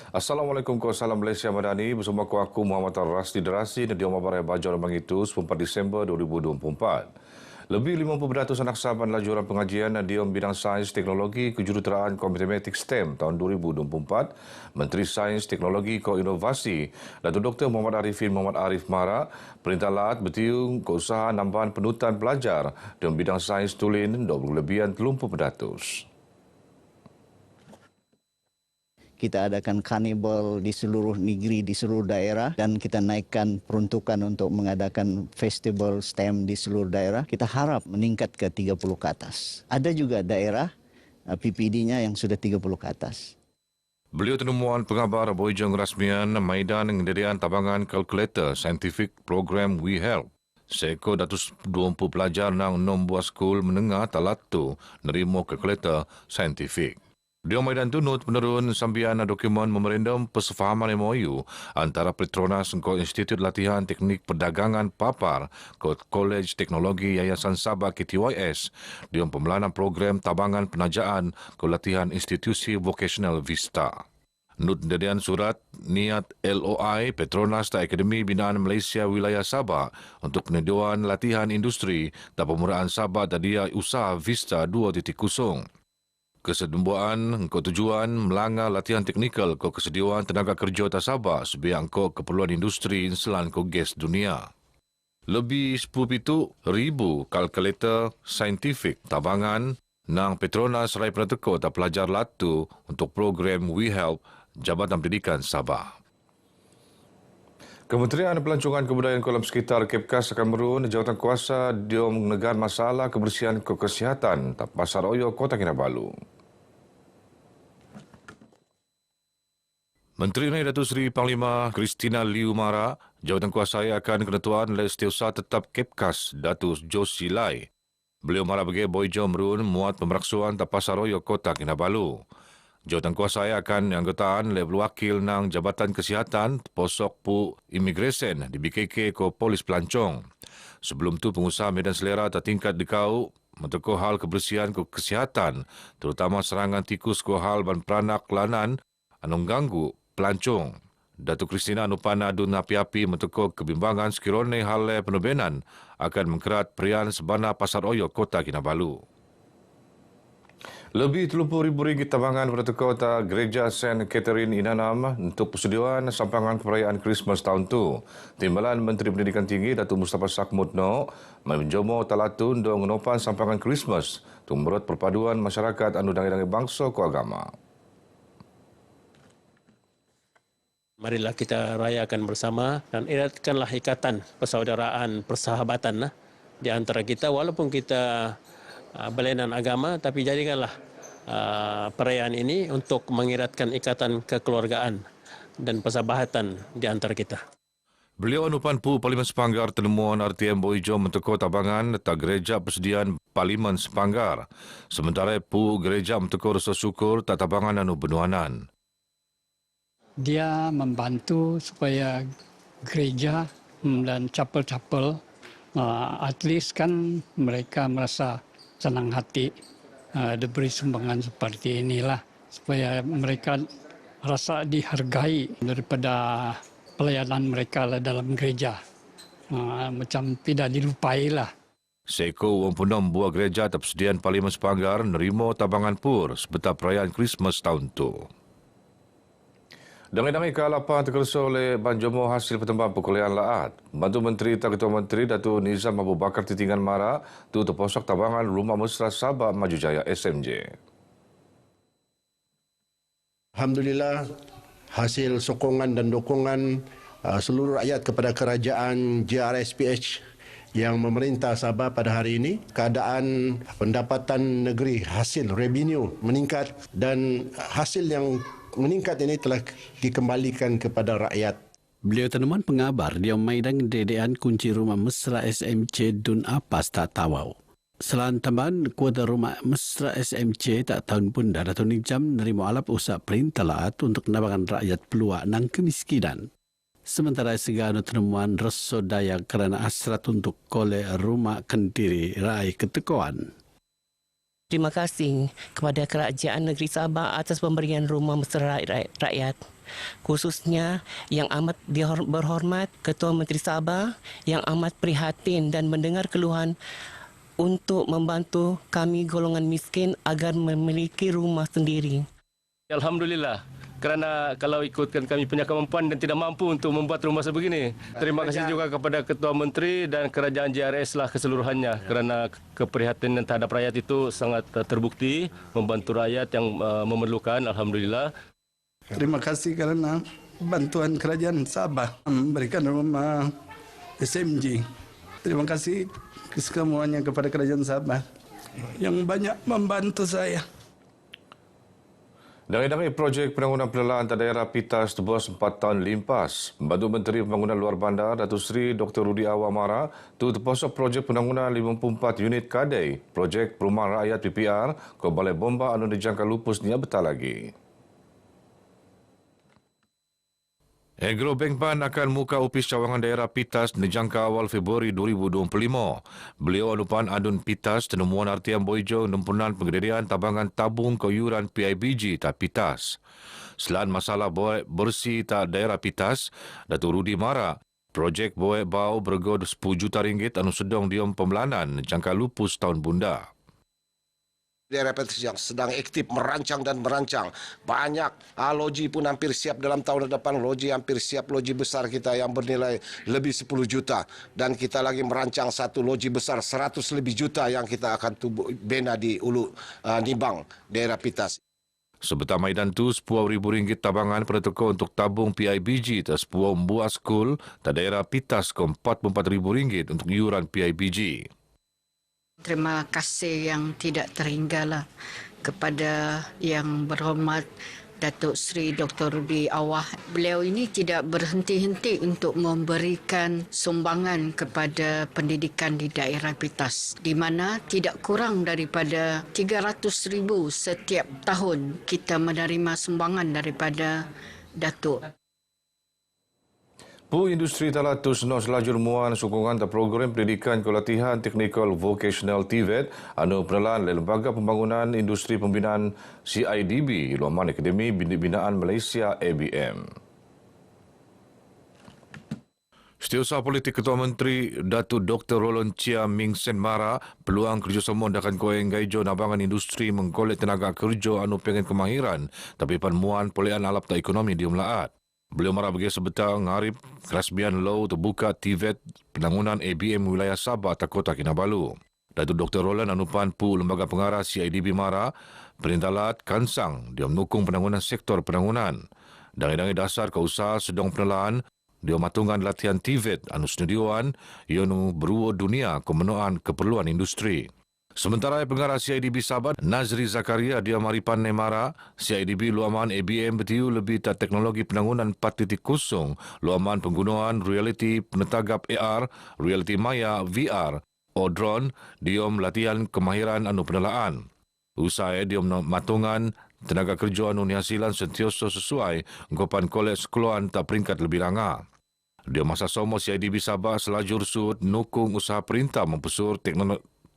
Assalamualaikum Salam Malaysia Madani. Bersama aku Muhammad Rasdi Derasi dan Diomar Barai Bajar Mangitu 14 Disember 2024. Lebih 50% anak Sabah adalah jururan pengajian Diom Bidang Sains Teknologi Kejuruteraan Matematik STEM tahun 2024. Menteri Sains Teknologi Koinovasi Datuk Dr. Muhammad Arifin Muhammad Arif Mara Perintah Laat bertiung ke usaha nambahan penutan pelajar Diom Bidang Sains Tulin 20% Kita adakan karnival di seluruh negeri, di seluruh daerah dan kita naikkan peruntukan untuk mengadakan festival STEM di seluruh daerah. Kita harap meningkat ke 30 ke atas. Ada juga daerah PPD-nya yang sudah 30 ke atas. Beliau temuan pengabar Bojong Rasmian Maidan Pengendirian Tabangan Kalkulator Scientific Program We Help. Seekor 120 pelajar nang 6 buah skul menengah talatu nerima kalkulator saintifik. Dia Maidan tunut penurun sambian dokumen memorandum persefahaman MOU antara Petronas dan Institut Latihan Teknik Perdagangan Papar ke Kolej Teknologi Yayasan Sabah KTYS di pemelanan program tabangan penajaan ke latihan institusi vocational Vista. Nut dadian surat niat LOI Petronas dan Akademi Binaan Malaysia Wilayah Sabah untuk penyediaan latihan industri dan pemuraan Sabah dan dia usaha Vista 2.0. Kesedembuan ke tujuan melanggar latihan teknikal ke kesediaan tenaga kerja tak Sabah sebiang ke keperluan industri inselan ke gas dunia. Lebih 10,000 kalkulator saintifik tabangan nang Petronas Rai Prateko tak pelajar latu untuk program We Help Jabatan Pendidikan Sabah. Kementerian Pelancongan Kebudayaan Kolam Sekitar Kepkas Kamerun Jawatan Kuasa Diom Negara Masalah Kebersihan Kesihatan tak Pasar Oyo Kota Kinabalu. Menteri Naik Datuk Seri Panglima Christina Liu Mara, Jawatan Kuasa akan Ketua Setiausaha Tetap Kepkas Datuk Josie Lai. Beliau Mara bagi Bojong Merun muat pemeraksuan tak Pasar Oyo Kota Kinabalu. Jawatan Kuasa akan anggotaan level wakil nang Jabatan Kesihatan Posok Pu Immigration di BKK ke Polis Pelancong. Sebelum tu pengusaha medan selera tertingkat dikau mentekoh hal kebersihan ke kesihatan terutama serangan tikus ke hal ban peranak lanan anong ganggu pelancong. Datuk Kristina Nupana Adun api-api mentekoh kebimbangan sekirone hal penubenan akan mengkerat perian sebana Pasar Oyo Kota Kinabalu. Lebih RM30,000 tabangan pada kota Gereja St. Catherine Inanam untuk persediaan sampangan perayaan Christmas tahun tu. Timbalan Menteri Pendidikan Tinggi Datuk Mustafa Sakmudno menjomo talatun dong nopan sampangan Christmas untuk merut perpaduan masyarakat anu dangai-dangai bangsa ke agama. Marilah kita rayakan bersama dan eratkanlah ikatan persaudaraan, persahabatan di antara kita walaupun kita berlainan agama, tapi jadikanlah perayaan ini untuk mengeratkan ikatan kekeluargaan dan persahabatan di antara kita. Beliau anupan Pu Parlimen Sepanggar tenemuan RTM Bojong menteko tabangan tak gereja persediaan Parlimen Sepanggar. Sementara Pu gereja menteko rasa syukur tak tabangan anu benuanan. Dia membantu supaya gereja dan chapel-chapel at least kan mereka merasa senang hati diberi sumbangan seperti inilah supaya mereka rasa dihargai daripada pelayanan mereka dalam gereja, macam tidak dilupailah. Seekor wang penom buah gereja tak persediaan Parlimen Sepanggar nerima tabangan pur sebentar perayaan Christmas tahun tu. Dangai-dangai kehalapan terkeluar oleh Banjomo hasil pertembaan perkuliahan Laat. Bantu Menteri Tak Ketua Menteri Datuk Nizam Abu Bakar Titingan Mara tu terposok tabangan Rumah Mesra Sabah Maju Jaya SMJ. Alhamdulillah hasil sokongan dan dukungan seluruh rakyat kepada kerajaan JRSPH yang memerintah Sabah pada hari ini, keadaan pendapatan negeri hasil revenue meningkat dan hasil yang meningkat ini telah dikembalikan kepada rakyat. Beliau tenuman pengabar di Maidan Dedean kunci rumah mesra SMC Dun Apas tak tawau. Selain tambahan kuota rumah mesra SMC tak tahun pun dah Datuk Nizam nerima alap usaha Perintah Laat untuk menabarkan rakyat peluang nang kemiskinan. Sementara segala temuan reso daya kerana asrat untuk kolej rumah kendiri rai ketekoan. Terima kasih kepada Kerajaan Negeri Sabah atas pemberian rumah mesra rakyat. Khususnya yang amat berhormat Ketua Menteri Sabah yang amat prihatin dan mendengar keluhan untuk membantu kami golongan miskin agar memiliki rumah sendiri. Alhamdulillah, kerana kalau ikutkan kami punya kemampuan dan tidak mampu untuk membuat rumah sebegini. Terima kasih juga kepada Ketua Menteri dan Kerajaan JRS lah keseluruhannya kerana keprihatinan terhadap rakyat itu sangat terbukti membantu rakyat yang memerlukan. Alhamdulillah. Terima kasih kerana bantuan Kerajaan Sabah memberikan rumah SMJ. Terima kasih kesemuanya kepada Kerajaan Sabah yang banyak membantu saya. Dangai-dangai projek penangguhan pengelolaan daerah PITAS tebus 4 tahun limpas. Membantu Menteri Pembangunan Luar Bandar Datuk Seri Dr. Rudi Awamara tu terpasok projek penangguhan 54 unit kadai. Projek Perumahan Rakyat PPR ke Balai Bomba anu dijangka lupus ni betal lagi. Agro Bank Pan akan muka opis cawangan daerah PITAS dijangka awal Februari 2025. Beliau anupan adun PITAS tenemuan artian Boijong nempunan penggederian tabangan tabung keurangan PIBG tak PITAS. Selain masalah boek bersih tak daerah PITAS, Datuk Rudi Mara, projek boek bau bergo 10 juta ringgit anu sedang diom pemelanan jangka lupus tahun bunda. Daerah PITAS yang sedang aktif merancang dan merancang. Banyak loji pun hampir siap dalam tahun depan. Loji hampir siap, loji besar kita yang bernilai lebih 10 juta. Dan kita lagi merancang satu loji besar 100 lebih juta yang kita akan bina di Ulu Nibang, daerah PITAS. Sebetar maidan tu RM10,000 tabangan protokol untuk tabung PIBG tak 10 buah skul tak daerah PITAS ke RM44,000 untuk iuran PIBG. Terima kasih yang tidak terhinggalah kepada yang berhormat Datuk Seri Dr. Rudi Awah. Beliau ini tidak berhenti-henti untuk memberikan sumbangan kepada pendidikan di daerah PITAS, di mana tidak kurang daripada 300,000 setiap tahun kita menerima sumbangan daripada Datuk. Pu industri talatus nos lajur muan sokongan dan program pendidikan kelatihan teknikal vocational TVET anu penelan Lembaga Pembangunan Industri Pembinaan CIDB Luaman Akademi Binaan Malaysia ABM. Setiausaha Politik Ketua Menteri Datuk Dr. Roland Chia Ming Sen Mara peluang kerjasama dakan koeng gaijo nabangan industri mengkolek tenaga kerja anu pengen kemahiran tapi panmuan polean alap tak ekonomi diumlaat. Beliau marah bagi sebetar ngarip kerasmian law terbuka TVET penangunan ABM wilayah Sabah tak Kota Kinabalu. Datuk Dr. Roland anupan pu Lembaga Pengarah CIDB Mara perintalat kansang dia menukung penangunan sektor penangunan. Dangai-dangai dasar ke usaha sedang penelaan dia matungan latihan TVET anu senedioan ianu beruwa dunia kemenuhan keperluan industri. Sementara pengarah CIDB Sabah, Nazri Zakaria dia maripan Nemara, CIDB luaman ABM betiu lebih tak teknologi penangunan 4.0, luaman penggunaan realiti penetagap AR, realiti maya VR, o drone, diom latihan kemahiran anu penelaan. Usai diom matungan tenaga kerja anu nihasilan sentioso sesuai gopan kolej sekolahan tak peringkat lebih rangah. Dia masa somo CIDB Sabah selajur sud nukung usaha perintah mempesur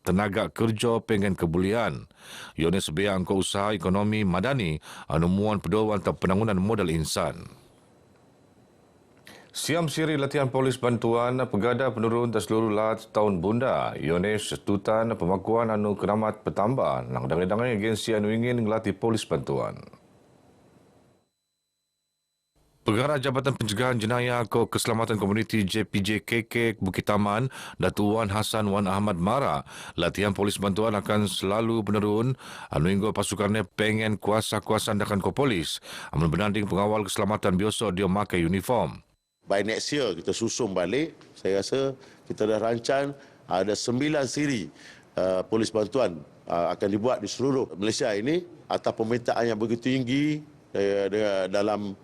tenaga kerja pengen kebulian. Ione sebiang ko usaha ekonomi madani anu muan pedoman tak penangunan modal insan. Siam siri latihan polis bantuan pegada penurun dan seluruh lat tahun bunda. Ione setutan pemakuan anu keramat petambah nang dangai-dangai agensi anu ingin ngelatih polis bantuan. Pengarah Jabatan Pencegahan Jenayah ke Keselamatan Komuniti JPJKK Bukit Taman, Datuk Wan Hassan Wan Ahmad Mara, latihan polis bantuan akan selalu penurun anu hingga pasukannya pengen kuasa-kuasa dakan ko polis amun benanding pengawal keselamatan biasa dia memakai uniform. By next year kita susung balik, saya rasa kita dah rancang ada 9 siri polis bantuan akan dibuat di seluruh Malaysia ini atas permintaan yang begitu tinggi dalam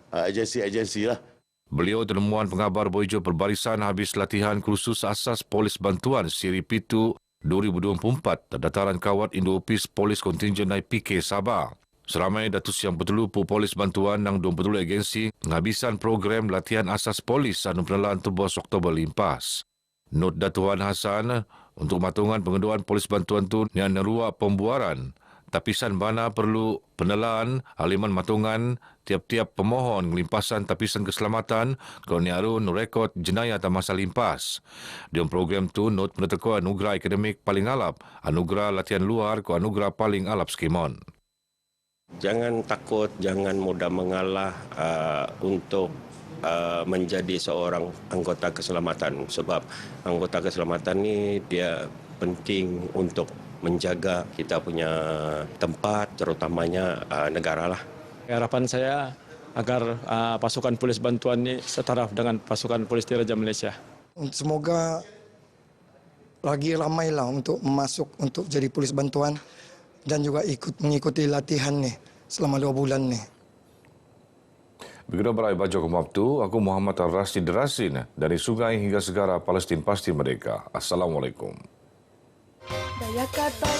agensi-agensi lah. Beliau tenemuan pengabar Boijo perbarisan habis latihan kursus asas polis bantuan siri Pitu 2024 dataran kawat Indo-Opis Polis Kontingen PK Sabah. Seramai datus yang bertelupu polis bantuan nang 20 agensi menghabisan program latihan asas polis anu penelaan tebos Oktober limpas. Not Datuk Wan Hassan Untuk matungan pengeduan polis bantuan tu yang neruak pembuaran. Tapisan bana perlu penelaan haliman matungan tiap-tiap pemohon ngelimpasan tapisan keselamatan kalau niaru nurekod jenayah tak masa limpas. Dalam program tu not peneteko anugerah akademik paling alap, anugerah latihan luar ke anugerah paling alap skimon. Jangan takut, jangan mudah mengalah untuk menjadi seorang anggota keselamatan, sebab anggota keselamatan ni dia penting untuk menjaga kita punya tempat, terutamanya negara lah. Harapan saya agar pasukan polis bantuan ini setaraf dengan pasukan polis Diraja Malaysia. Semoga lagi ramailah untuk masuk untuk jadi polis bantuan dan juga mengikuti latihan nih selama 2 bulan nih. Begitu berai baju kemabtu, aku Muhammad Ar-Rasid Rasin dari Sungai hingga Segara Palestin Pasti Merdeka. Assalamualaikum. Daya kata